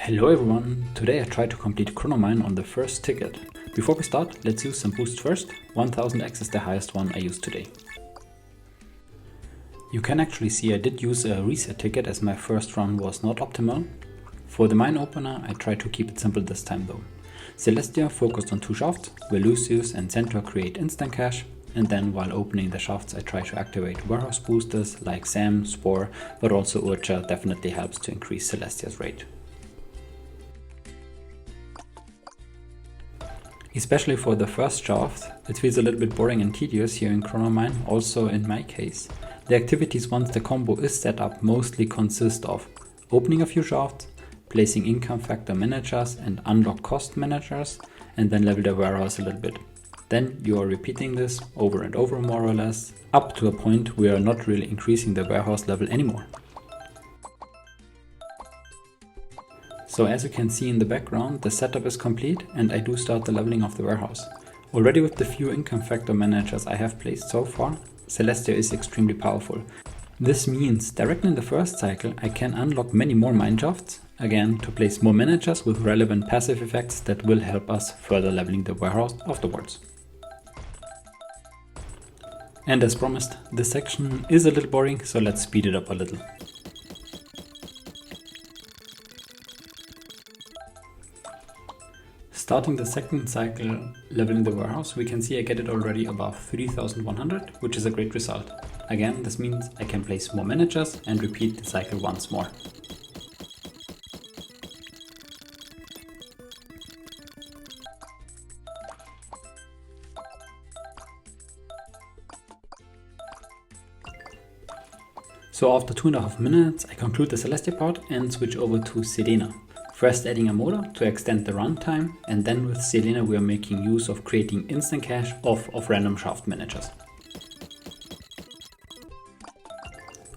Hello everyone, today I tried to complete Chrono Mine on the first ticket. Before we start, let's use some boosts first. 1000x is the highest one I used today. You can actually see I did use a reset ticket as my first run was not optimal. For the mine opener I tried to keep it simple this time though. Celestia focused on 2 shafts, where Lucius and Centaur create instant cash, and then while opening the shafts I try to activate warehouse boosters like Sam, Spore, but also Urcha definitely helps to increase Celestia's rate. Especially for the first shaft, it feels a little bit boring and tedious here in Chrono Mine, also in my case. The activities once the combo is set up mostly consist of opening a few shafts, placing income factor managers and unlock cost managers, and then level the warehouse a little bit. Then you are repeating this over and over more or less, up to a point where you are not really increasing the warehouse level anymore. So as you can see in the background, the setup is complete and I do start the leveling of the warehouse. Already with the few income factor managers I have placed so far, Celestia is extremely powerful. This means directly in the first cycle I can unlock many more mine shafts, again to place more managers with relevant passive effects that will help us further leveling the warehouse afterwards. And as promised, this section is a little boring, so let's speed it up a little. Starting the second cycle leveling the warehouse, we can see I get it already above 3100, which is a great result. Again, this means I can place more managers and repeat the cycle once more. So after 2.5 minutes, I conclude the Celestia part and switch over to Selena. First adding a motor to extend the runtime, and then with Selena we are making use of creating instant cash off of random shaft managers.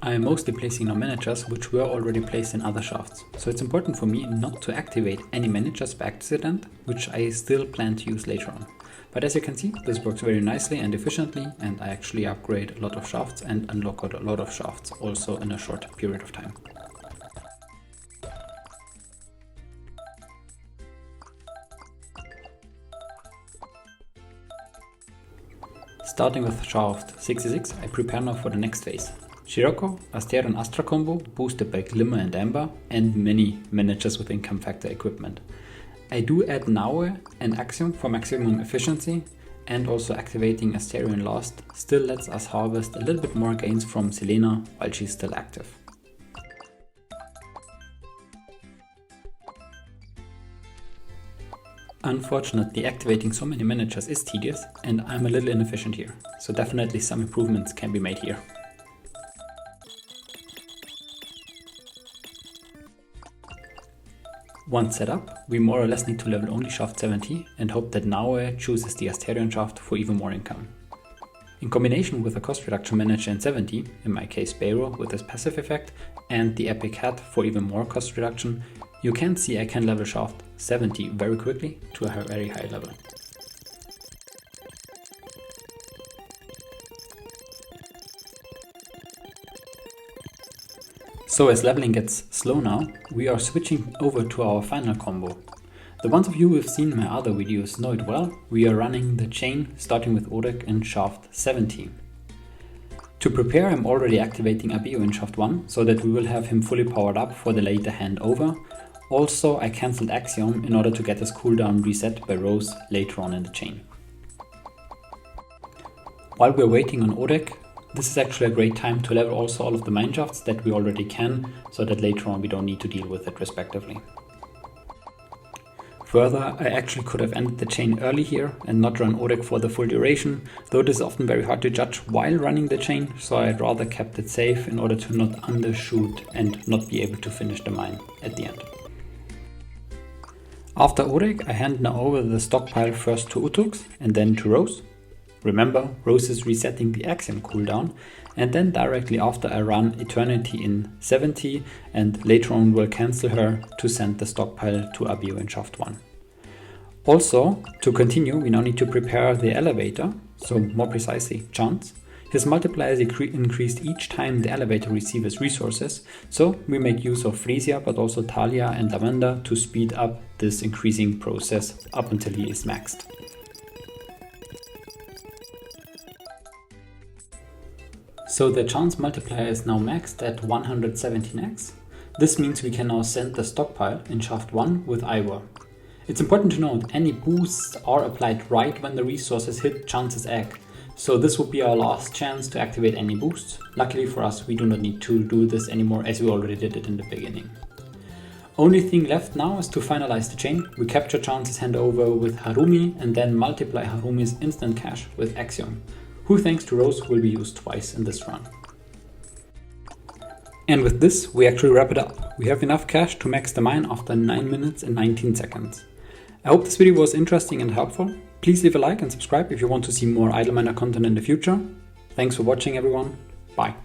I am mostly placing now managers which were already placed in other shafts, so it's important for me not to activate any managers by accident, which I still plan to use later on. But as you can see, this works very nicely and efficiently, and I actually upgrade a lot of shafts and unlock a lot of shafts also in a short period of time. Starting with shaft 66, I prepare now for the next phase. Scirocco, Aster and Astra combo, boosted by Glimmer and Amber, and many managers with income factor equipment. I do add Naue and Axiom for maximum efficiency, and also activating Asterion last still lets us harvest a little bit more gains from Selena while she's still active. Unfortunately, activating so many managers is tedious and I'm a little inefficient here, so definitely some improvements can be made here. Once set up, we more or less need to level only shaft 70 and hope that Naue chooses the Asterion shaft for even more income. In combination with a cost reduction manager in 70, in my case Bayro with his passive effect, and the Epic Hat for even more cost reduction, you can see I can level shaft 70 very quickly to a very high level. So as leveling gets slow now, we are switching over to our final combo. The ones of you who have seen my other videos know it well, we are running the chain starting with Odek in shaft 70. To prepare, I'm already activating Abio in shaft 1, so that we will have him fully powered up for the later handover. Also, I cancelled Axiom in order to get his cooldown reset by Rose later on in the chain. While we're waiting on Odek, this is actually a great time to level also all of the mine shafts that we already can, so that later on we don't need to deal with it respectively. Further, I actually could have ended the chain early here and not run Odek for the full duration, though it is often very hard to judge while running the chain, so I'd rather kept it safe in order to not undershoot and not be able to finish the mine at the end. After Odek, I hand now over the stockpile first to Utux and then to Rose. Remember, Rose is resetting the Axiom cooldown, and then directly after I run Eternity in 70 and later on will cancel her to send the stockpile to Abio in shaft 1. Also, to continue, we now need to prepare the elevator, so more precisely Chance. His multiplier is increased each time the elevator receives resources, so we make use of Frisia but also Talia and Lavender to speed up this increasing process up until he is maxed. So the chance multiplier is now maxed at 117x. This means we can now send the stockpile in shaft 1 with Ivor. It's important to note any boosts are applied right when the resources hit Chance's egg, so this would be our last chance to activate any boosts. Luckily for us, we do not need to do this anymore as we already did it in the beginning. Only thing left now is to finalize the chain. We capture Chance's handover with Harumi and then multiply Harumi's instant cash with Axiom, who thanks to Rose will be used twice in this run. And with this, we actually wrap it up. We have enough cash to max the mine after 9 minutes and 19 seconds. I hope this video was interesting and helpful. Please leave a like and subscribe if you want to see more Idle Miner content in the future. Thanks for watching everyone. Bye.